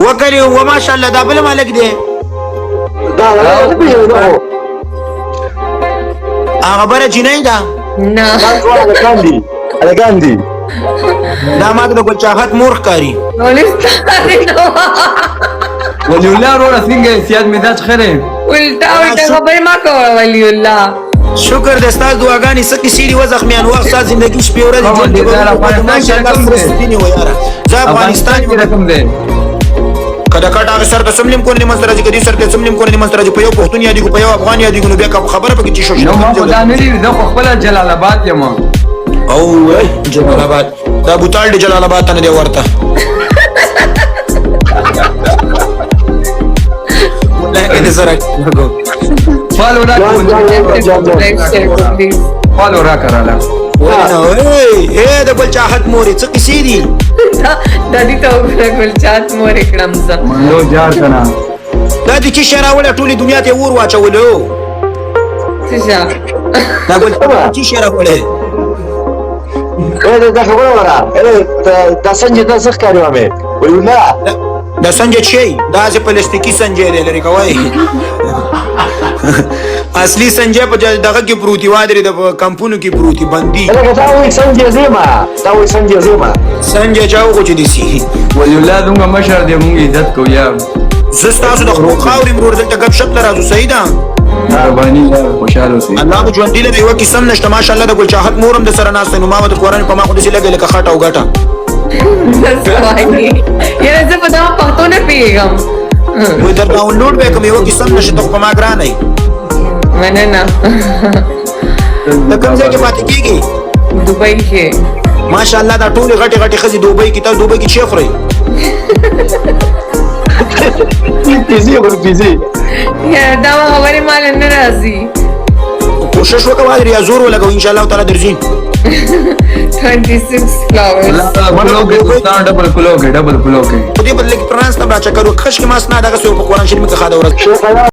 وکړي و ماشاءالله دا بل مالک دی هغه بره جنۍ ده نه ګاندي دا ما د ګل چاحت مور ښکاري ولی الله وروره څنګه سیاد مزاج خره الټا خبرې ما کوه ولی الله شکر د استاد دعاګانې سکه سیری و زخمیان وخت سات زندگی شپې ورځې ژوند دی زه افغانستان کې رقم دی کله کټ هغه سر ته سملم کول نه مستر چې کدي سر ته سملم کول نه مستر چې په یو پښتون یادی کو په یو افغان یادی کو نو بیا خبره پکې چې شو نو ما خدا نه دی زه خپل جلال آباد یم او جلال آباد دا بوتال دی جلال آباد ته نه دی ورته ولکه دې سره فالو را فالو را کراله اے د ګل چاحت مورې څه کیسې دي دا دې ته وګوره ګل چاحت مورې کړم زه منو جار کنه دا دې چې شراوله ټولې دنیا ته ور واچولو څه دا ګل چاحت چې شراوله دا خبره وره دا سنجي دا څه ښکاري مې ویل نه دا سنجي شي دا ځې پلاستیکي سنجي دی لري کوي اصلي سنجي په دغه کې پروتي وادري د کمپونو کې پروتي بندي دا وایي سنجي زما دا وایي سنجي زما سنجي چاو کو چې دي سي ولی الله دغه مشر دې مونږ عزت کو یا زستاسو د خو خاوري مرور دلته غب شپ راځو صحیح ده مهرباني خوشاله اوسئ الله کو ژوند دې یو قسم نشته ماشاءالله د ګل چاحت مورم د سره ناس نو ما د قرآن په ما خو دې لګل کا خټه او غټه یاره زه په دا پښتو نه پیږم وې در ډاونلوډ وکم یو قسم نشته په ما ګران نه مننه د کوم ځای کې پاتې کیږي دوبۍ کې ماشاءالله دا ټول غټي غټي خزي دوبۍ کې ته دوبۍ کې چی خوري پیزي ورپیزي یاره دا خبرې مال نه راځي کوشش وکړه یا زور ولګو ان شاء الله تعالی درځي 26 flowers ډبل کلو کې په دې بدل کې پرانس نه راچا کړو خش کې ماس نه دغه څه په قرآن شریف کې خاده ورځ